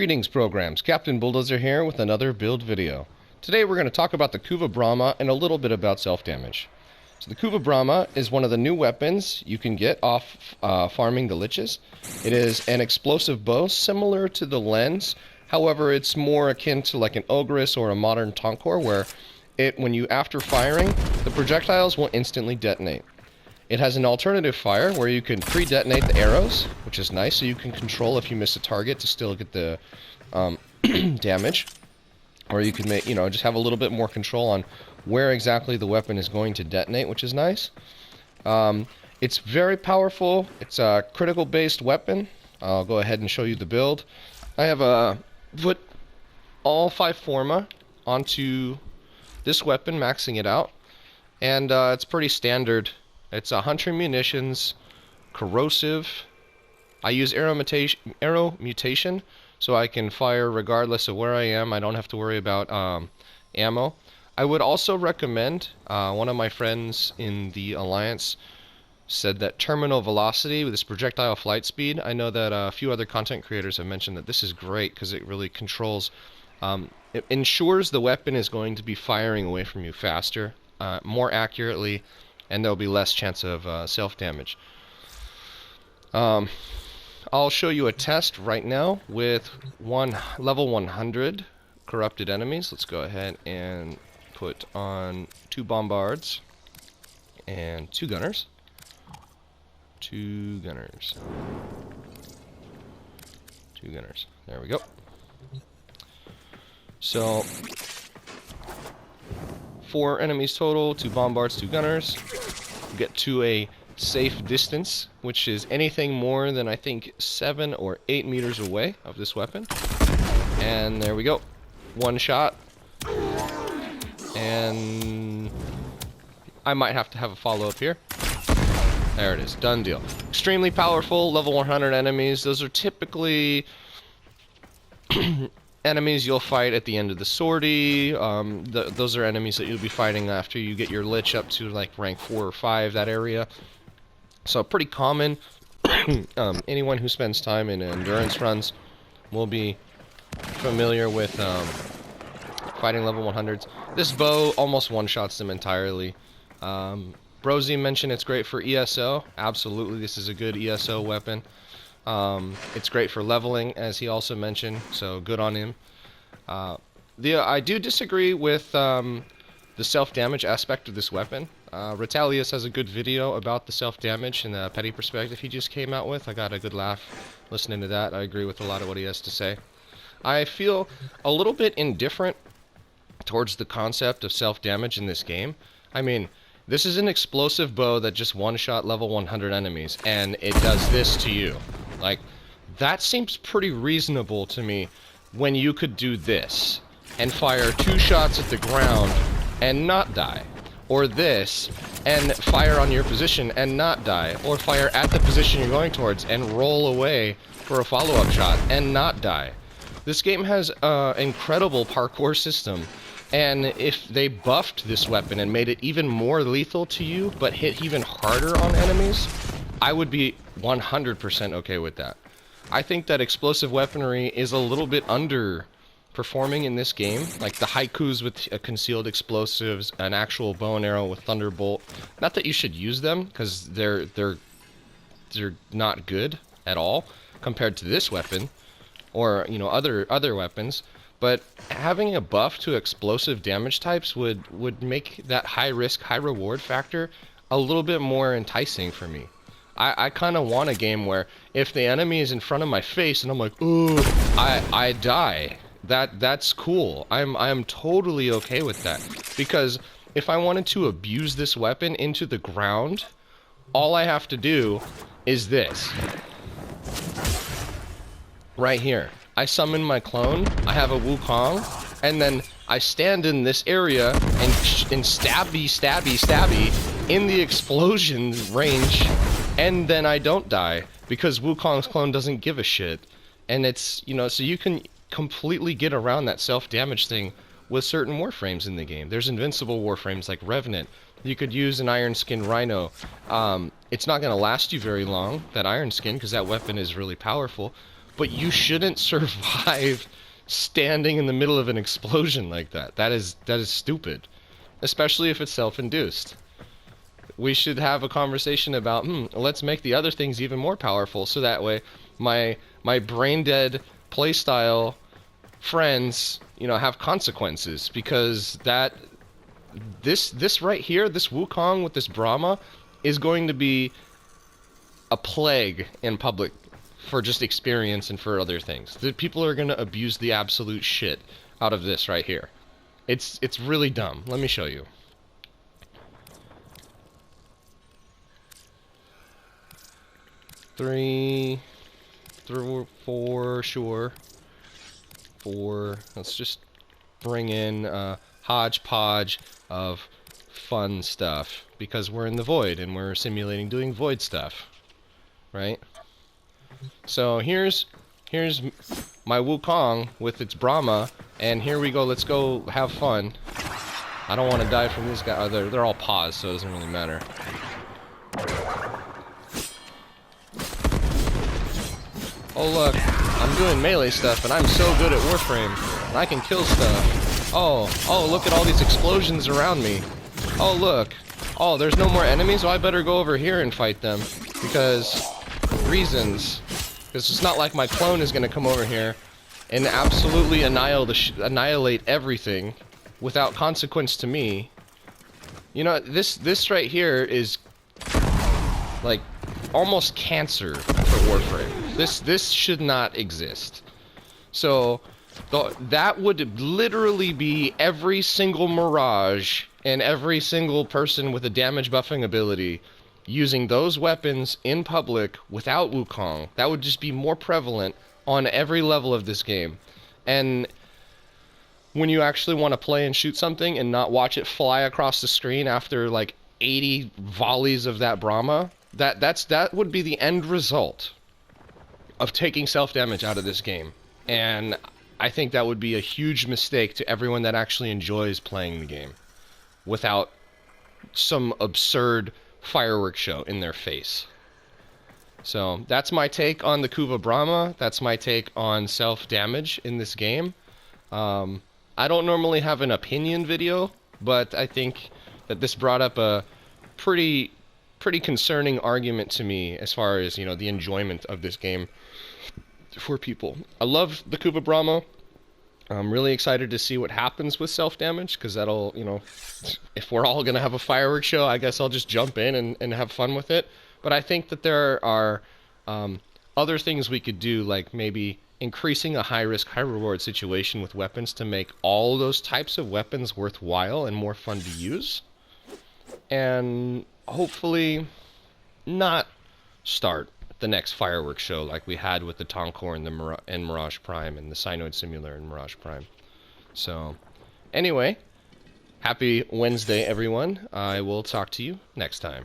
Greetings programs, Captain Bulldozer here with another build video. Today we're going to talk about the Bramma and a little bit about self-damage. So the Bramma is one of the new weapons you can get off farming the liches. It is an explosive bow similar to the lens, however it's more akin to like an Ogress or a modern Tonkor where when you after firing, the projectiles will instantly detonate. It has an alternative fire where you can pre-detonate the arrows, which is nice, so you can control if you miss a target to still get the damage. Or you can make, just have a little bit more control on where exactly the weapon is going to detonate, which is nice. It's very powerful. It's a critical-based weapon. I'll go ahead and show you the build. I have put all 5 forma onto this weapon, maxing it out. And it's pretty standard. It's 100 munitions, corrosive. I use arrow mutation, so I can fire regardless of where I am. I don't have to worry about ammo. I would also recommend, one of my friends in the Alliance said that terminal velocity with this projectile flight speed. I know that a few other content creators have mentioned that this is great because it really controls, it ensures the weapon is going to be firing away from you faster, more accurately, and there'll be less chance of self-damage. I'll show you a test right now with level 100 corrupted enemies. Let's go ahead and put on 2 bombards and 2 gunners. 2 gunners. 2 gunners. There we go. So 4 enemies total, 2 bombards, 2 gunners. Get to a safe distance, which is anything more than I think 7 or 8 meters away of this weapon. And there we go. 1 shot. And I might have to have a follow-up here. There it is. Done deal. Extremely powerful, level 100 enemies. Those are typically enemies you'll fight at the end of the sortie. Those are enemies that you'll be fighting after you get your lich up to like rank 4 or 5, that area. So pretty common. Anyone who spends time in endurance runs will be familiar with fighting level 100s. This bow almost one-shots them entirely. Brozy mentioned it's great for ESO. Absolutely, this is a good ESO weapon. It's great for leveling, as he also mentioned, so good on him. I do disagree with the self-damage aspect of this weapon. Retalius has a good video about the self-damage and the petty perspective he just came out with. I got a good laugh listening to that. I agree with a lot of what he has to say. I feel a little bit indifferent towards the concept of self-damage in this game. I mean, this is an explosive bow that just one-shot level 100 enemies, and it does this to you. Like, that seems pretty reasonable to me when you could do this and fire 2 shots at the ground and not die. Or this and fire on your position and not die. Or fire at the position you're going towards and roll away for a follow-up shot and not die. This game has an incredible parkour system. And if they buffed this weapon and made it even more lethal to you, but hit even harder on enemies, I would be 100% okay with that. I think that explosive weaponry is a little bit underperforming in this game. Like the haikus with concealed explosives, an actual bow and arrow with thunderbolt. Not that you should use them, because they're not good at all compared to this weapon, or other weapons. But having a buff to explosive damage types would make that high risk, high reward factor a little bit more enticing for me. I kind of want a game where if the enemy is in front of my face and I'm like, ooh, I die. That's cool. I'm totally okay with that. Because if I wanted to abuse this weapon into the ground, all I have to do is this. Right here. I summon my clone, I have a Wukong, and then I stand in this area and stabby in the explosion range, and then I don't die, because Wukong's clone doesn't give a shit. And it's, so you can completely get around that self-damage thing with certain warframes in the game. There's invincible warframes like Revenant. You could use an Iron Skin Rhino. It's not going to last you very long, that Iron Skin, because that weapon is really powerful. but you shouldn't survive standing in the middle of an explosion like that. That is stupid, especially if it's self-induced. We should have a conversation about, let's make the other things even more powerful, so that way my brain-dead playstyle friends, you know, have consequences, because this right here, this Wukong with this Bramma, is going to be a plague in public for just experience and for other things. The people are going to abuse the absolute shit out of this right here. It's really dumb. Let me show you. Three, 4, sure. 4. Let's just bring in a hodgepodge of fun stuff, because we're in the void and we're simulating doing void stuff, right? So here's my Wukong with its Bramma, and here we go. Let's go have fun. I don't want to die from these guys. They're all paused, so it doesn't really matter. Oh look, I'm doing melee stuff, and I'm so good at warframe, and I can kill stuff. Oh, look at all these explosions around me. Oh look, oh, there's no more enemies. Well, I better go over here and fight them, because reasons. Because it's not like my clone is going to come over here and absolutely annihilate everything without consequence to me. You know, this right here is like almost cancer for Warframe. This should not exist. So that would literally be every single Mirage and every single person with a damage buffing ability using those weapons in public without Wukong. That would just be more prevalent on every level of this game. And when you actually want to play and shoot something and not watch it fly across the screen after like 80 volleys of that Bramma, that would be the end result of taking self-damage out of this game. And I think that would be a huge mistake to everyone that actually enjoys playing the game without some absurd fireworks show in their face. So that's my take on the Kuva Bramma. That's my take on self-damage in this game. I don't normally have an opinion video, but I think that this brought up a pretty concerning argument to me as far as, you know, the enjoyment of this game for people. I love the Kuva Bramma. I'm really excited to see what happens with self-damage, because that'll, you know, if we're all going to have a fireworks show, I guess I'll just jump in and have fun with it. But I think that there are other things we could do, like maybe increasing a high-risk, high-reward situation with weapons to make all those types of weapons worthwhile and more fun to use. And hopefully not start the next fireworks show like we had with the Tonkor and Mirage Prime and the Cynoid Simulator and Mirage Prime. So, anyway, happy Wednesday, everyone. I will talk to you next time.